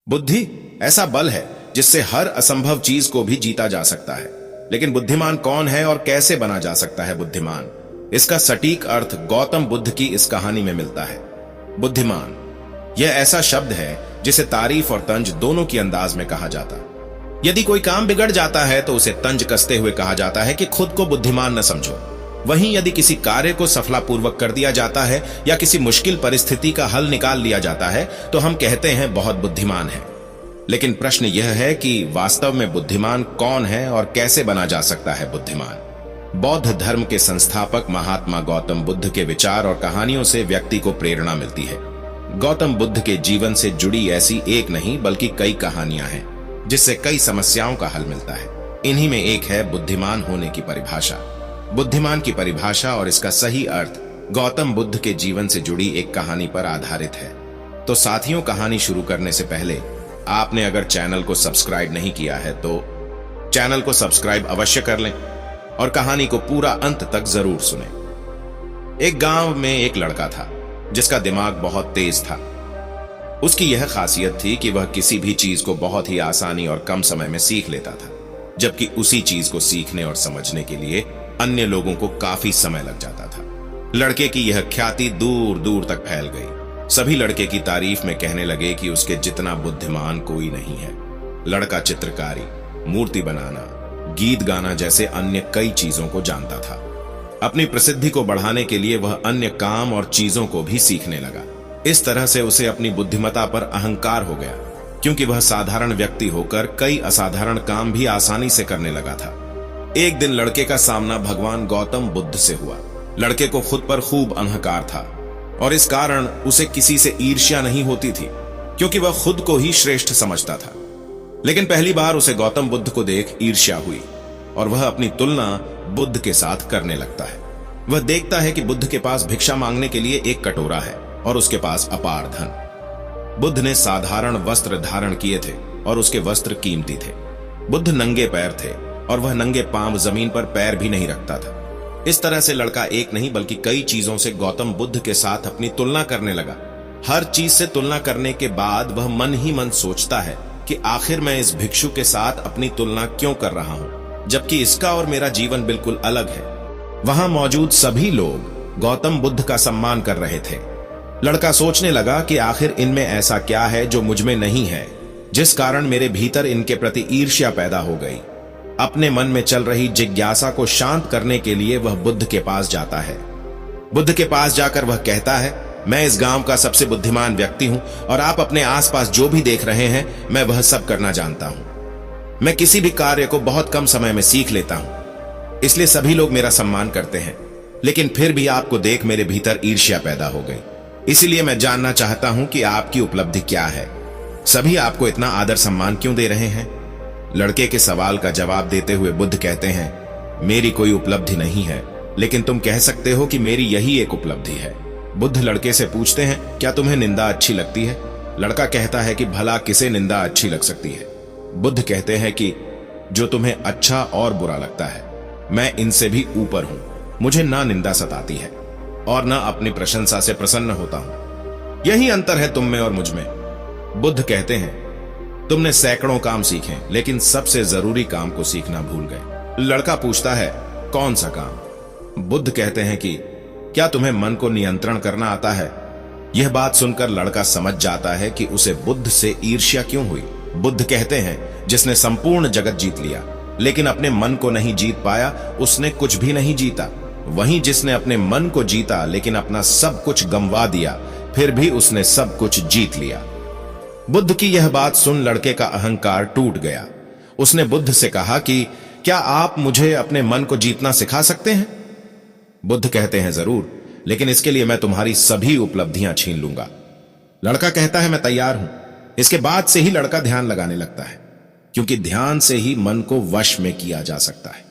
बुद्धि ऐसा बल है जिससे हर असंभव चीज को भी जीता जा सकता है। लेकिन बुद्धिमान कौन है और कैसे बना जा सकता है बुद्धिमान? इसका सटीक अर्थ गौतम बुद्ध की इस कहानी में मिलता है। बुद्धिमान यह ऐसा शब्द है जिसे तारीफ और तंज दोनों की अंदाज में कहा जाता है। यदि कोई काम बिगड़ जाता है तो उसे तंज कसते हुए कहा जाता है कि खुद को बुद्धिमान न समझो। वहीं यदि किसी कार्य को सफलतापूर्वक कर दिया जाता है या किसी मुश्किल परिस्थिति का हल निकाल लिया जाता है तो हम कहते हैं बहुत बुद्धिमान है। लेकिन प्रश्न यह है कि वास्तव में बुद्धिमान कौन है और कैसे बना जा सकता है बुद्धिमान? बौद्ध धर्म के संस्थापक महात्मा गौतम बुद्ध के विचार और कहानियों से व्यक्ति को प्रेरणा मिलती है। गौतम बुद्ध के जीवन से जुड़ी ऐसी एक नहीं बल्कि कई कहानियां हैं जिससे कई समस्याओं का हल मिलता है। इन्हीं में एक है बुद्धिमान होने की परिभाषा। बुद्धिमान की परिभाषा और इसका सही अर्थ गौतम बुद्ध के जीवन से जुड़ी एक कहानी पर आधारित है। तो साथियों, कहानी शुरू करने से पहले आपने अगर चैनल को सब्सक्राइब नहीं किया है तो चैनल को सब्सक्राइब अवश्य कर लें और कहानी को पूरा अंत तक जरूर सुनें। एक गांव में एक लड़का था जिसका दिमाग बहुत तेज था। उसकी यह खासियत थी कि वह किसी भी चीज को बहुत ही आसानी और कम समय में सीख लेता था, जबकि उसी चीज को सीखने और समझने के लिए अन्य लोगों को काफी समय लग जाता था। लड़के की यह ख्याति दूर दूर तक फैल गई। सभी लड़के की तारीफ में कहने लगे कि उसके जितना बुद्धिमान कोई नहीं है। लड़का चित्रकारी, मूर्ति बनाना, गीत गाना जैसे अन्य कई चीजों को जानता था। अपनी प्रसिद्धि को बढ़ाने के लिए वह अन्य काम और चीजों को भी सीखने लगा। इस तरह से उसे अपनी बुद्धिमत्ता पर अहंकार हो गया, क्योंकि वह साधारण व्यक्ति होकर कई असाधारण काम भी आसानी से करने लगा था। एक दिन लड़के का सामना भगवान गौतम बुद्ध से हुआ। लड़के को खुद पर खूब अहंकार था और इस कारण उसे किसी से ईर्ष्या नहीं होती थी, क्योंकि वह खुद को ही श्रेष्ठ समझता था। लेकिन पहली बार उसे गौतम बुद्ध को देख ईर्ष्या हुई और वह अपनी तुलना बुद्ध के साथ करने लगता है। वह देखता है कि बुद्ध के पास भिक्षा मांगने के लिए एक कटोरा है और उसके पास अपार धन। बुद्ध ने साधारण वस्त्र धारण किए थे और उसके वस्त्र कीमती थे। बुद्ध नंगे पैर थे और वह नंगे पांव जमीन पर पैर भी नहीं रखता था। इस तरह से लड़का एक नहीं बल्कि कई चीजों से गौतम बुद्ध के साथ अपनी तुलना करने लगा। हर चीज से तुलना करने के बाद वह मन ही मन सोचता है कि आखिर मैं इस भिक्षु के साथ अपनी तुलना क्यों कर रहा हूं, जबकि इसका और मेरा जीवन बिल्कुल अलग है। वहां मौजूद सभी लोग गौतम बुद्ध का सम्मान कर रहे थे। लड़का सोचने लगा कि आखिर इनमें ऐसा क्या है जो मुझ में नहीं है, जिस कारण मेरे भीतर इनके प्रति ईर्ष्या पैदा हो गई। अपने मन में चल रही जिज्ञासा को शांत करने के लिए वह बुद्ध के पास जाता है। बुद्ध के पास जाकर वह कहता है, मैं इस गांव का सबसे बुद्धिमान व्यक्ति हूं और आप अपने आसपास जो भी देख रहे हैं मैं वह सब करना जानता हूं। मैं किसी भी कार्य को बहुत कम समय में सीख लेता हूं, इसलिए सभी लोग मेरा सम्मान करते हैं। लेकिन फिर भी आपको देख मेरे भीतर ईर्ष्या पैदा हो गई। इसीलिए मैं जानना चाहता हूं कि आपकी उपलब्धि क्या है। सभी आपको इतना आदर सम्मान क्यों दे रहे हैं? लड़के के सवाल का जवाब देते हुए बुद्ध कहते हैं, मेरी कोई उपलब्धि नहीं है, लेकिन तुम कह सकते हो कि मेरी यही एक उपलब्धि है। बुद्ध लड़के से पूछते हैं, क्या तुम्हें निंदा अच्छी लगती है? लड़का कहता है कि भला किसे निंदा अच्छी लग सकती है? बुद्ध कहते हैं कि जो तुम्हें अच्छा और बुरा लगता है, मैं इनसे भी ऊपर हूं। मुझे ना निंदा सताती है और ना अपनी प्रशंसा से प्रसन्न होता हूं। यही अंतर है तुम में और मुझ में। बुद्ध कहते हैं, तुमने सैकड़ों काम सीखे लेकिन सबसे जरूरी काम को सीखना भूल गए। लड़का पूछता है, कौन सा काम? बुद्ध कहते हैं कि क्या तुम्हें मन को नियंत्रण करना आता है? यह बात सुनकर लड़का समझ जाता है कि उसे बुद्ध से ईर्ष्या क्यों हुई। बुद्ध कहते हैं, जिसने संपूर्ण जगत जीत लिया लेकिन अपने मन को नहीं जीत पाया, उसने कुछ भी नहीं जीता। वहीं जिसने अपने मन को जीता लेकिन अपना सब कुछ गंवा दिया, फिर भी उसने सब कुछ जीत लिया। बुद्ध की यह बात सुन लड़के का अहंकार टूट गया। उसने बुद्ध से कहा कि क्या आप मुझे अपने मन को जीतना सिखा सकते हैं? बुद्ध कहते हैं, जरूर, लेकिन इसके लिए मैं तुम्हारी सभी उपलब्धियां छीन लूंगा। लड़का कहता है, मैं तैयार हूं। इसके बाद से ही लड़का ध्यान लगाने लगता है, क्योंकि ध्यान से ही मन को वश में किया जा सकता है।